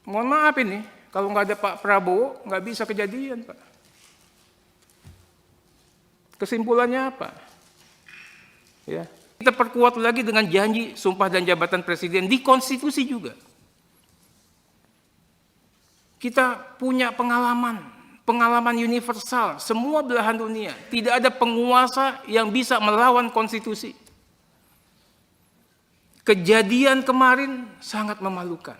Mohon maaf ini, kalau nggak ada Pak Prabowo, nggak bisa kejadian, Pak. Kesimpulannya apa? Ya, kita perkuat lagi dengan janji sumpah dan jabatan presiden di konstitusi juga. Kita punya pengalaman universal, semua belahan dunia. Tidak ada penguasa yang bisa melawan konstitusi. Kejadian kemarin sangat memalukan.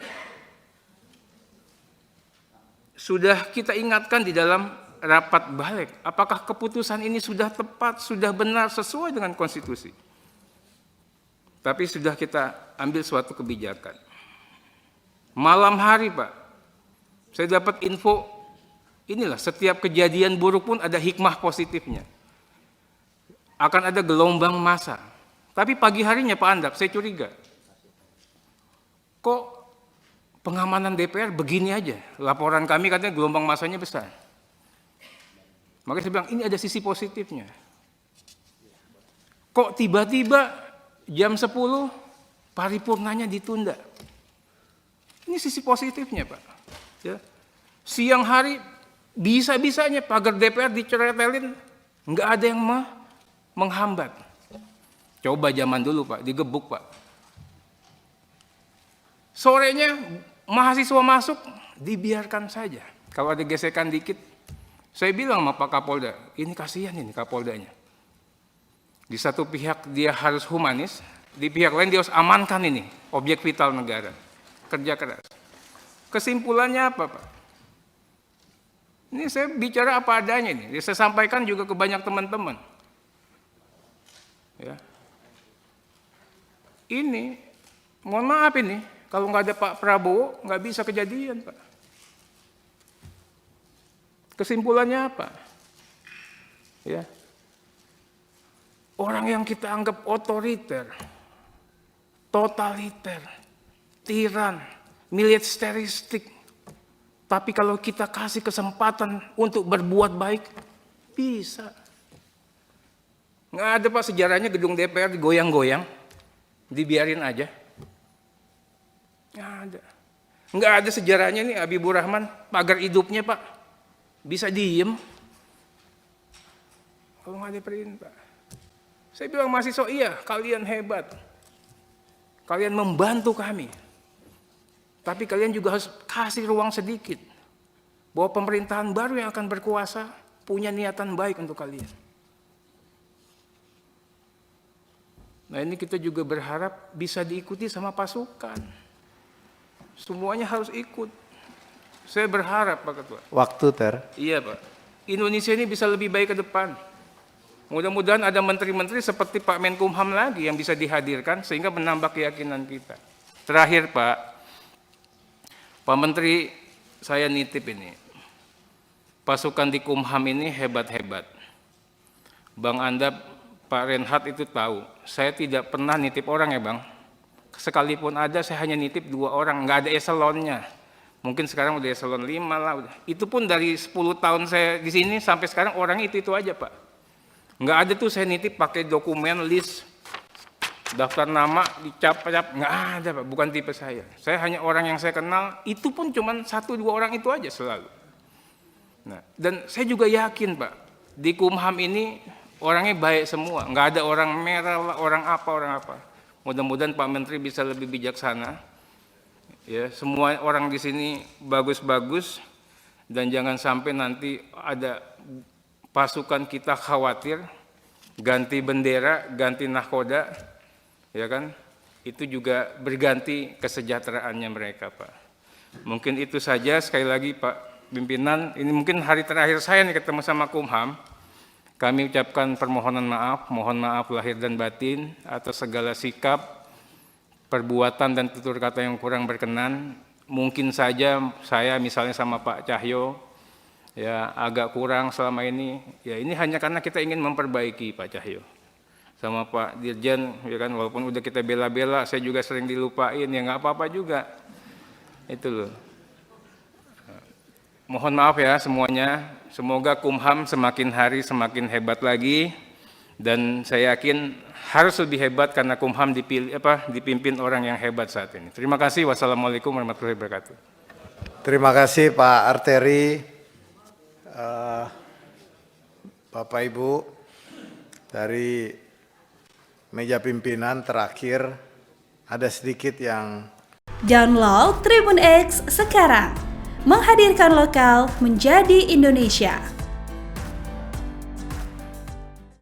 Sudah kita ingatkan di dalam rapat balik, apakah keputusan ini sudah tepat, sudah benar, sesuai dengan konstitusi. Tapi sudah kita ambil suatu kebijakan. Malam hari, Pak, saya dapat info, inilah setiap kejadian buruk pun ada hikmah positifnya. Akan ada gelombang massa. Tapi pagi harinya Pak Andak, saya curiga. Kok pengamanan DPR begini aja? Laporan kami katanya gelombang massanya besar. Makanya saya bilang, ini ada sisi positifnya. Kok tiba-tiba jam 10 paripurnanya ditunda? Ini sisi positifnya, Pak. Ya. Siang hari bisa-bisanya pagar DPR diceretelin, nggak ada yang menghambat. Coba zaman dulu, Pak, digebuk, Pak. Sorenya mahasiswa masuk, dibiarkan saja. Kalau ada gesekan dikit, saya bilang sama Pak Kapolda, ini kasihan ini Kapoldanya. Di satu pihak dia harus humanis, di pihak lain dia harus amankan ini, objek vital negara. Kerja keras. Kesimpulannya apa, Pak? Ini saya bicara apa adanya ini. Saya sampaikan juga ke banyak teman-teman. Ya. Ini, mohon maaf ini, kalau nggak ada Pak Prabowo, nggak bisa kejadian, Pak. Kesimpulannya apa? Ya. Orang yang kita anggap otoriter, totaliter, tiran, militeristik, tapi kalau kita kasih kesempatan untuk berbuat baik, bisa. Nggak ada, Pak, sejarahnya gedung DPR digoyang-goyang, dibiarin aja. Nggak ada. Nggak ada sejarahnya nih Habibur Rahman, pagar hidupnya, Pak, bisa diem. Kalau nggak ada perintah. Saya bilang mahasiswa, iya, kalian hebat. Kalian membantu kami. Tapi kalian juga harus kasih ruang sedikit. Bahwa pemerintahan baru yang akan berkuasa punya niatan baik untuk kalian. Nah, ini kita juga berharap bisa diikuti sama pasukan. Semuanya harus ikut. Saya berharap, Pak Ketua. Waktu, Ter. Iya, Pak. Indonesia ini bisa lebih baik ke depan. Mudah-mudahan ada menteri-menteri seperti Pak Menkumham lagi yang bisa dihadirkan sehingga menambah keyakinan kita. Terakhir, Pak Menteri, saya nitip ini. Pasukan di Kumham ini hebat-hebat. Bang Andap, Pak Renhat itu tahu. Saya tidak pernah nitip orang ya, Bang. Sekalipun ada, saya hanya nitip 2 orang. Nggak ada eselonnya. Mungkin sekarang udah eselon 5 lah. Itu pun dari 10 tahun saya di sini sampai sekarang orangnya itu aja, Pak. Nggak ada tuh saya nitip pakai dokumen list daftar nama dicap-cap, nggak ada, Pak, bukan tipe saya. Saya hanya orang yang saya kenal, itu pun cuma 1-2 orang itu aja selalu. Nah, dan saya juga yakin, Pak, di Kumham ini orangnya baik semua, nggak ada orang merah, orang apa. Mudah-mudahan Pak Menteri bisa lebih bijaksana. Ya, semua orang di sini bagus-bagus dan jangan sampai nanti ada pasukan kita khawatir ganti bendera, ganti nahkoda, ya kan? Itu juga berganti kesejahteraannya mereka, Pak. Mungkin itu saja. Sekali lagi, Pak Pimpinan, ini mungkin hari terakhir saya nih ketemu sama Kumham. Kami ucapkan permohonan maaf, mohon maaf lahir dan batin atas segala sikap, perbuatan dan tutur kata yang kurang berkenan. Mungkin saja saya misalnya sama Pak Cahyo, ya agak kurang selama ini, ya ini hanya karena kita ingin memperbaiki, Pak Cahyo. Sama Pak Dirjen, ya kan, walaupun udah kita bela-bela, saya juga sering dilupain, ya nggak apa-apa juga. Itu loh. Mohon maaf ya semuanya, semoga Kumham semakin hari semakin hebat lagi, dan saya yakin harus lebih hebat karena Kumham dipimpin orang yang hebat saat ini. Terima kasih, wassalamualaikum warahmatullahi wabarakatuh. Terima kasih Pak Arteri, Bapak Ibu, dari meja pimpinan terakhir ada sedikit yang... Download Tribun X sekarang, menghadirkan lokal menjadi Indonesia.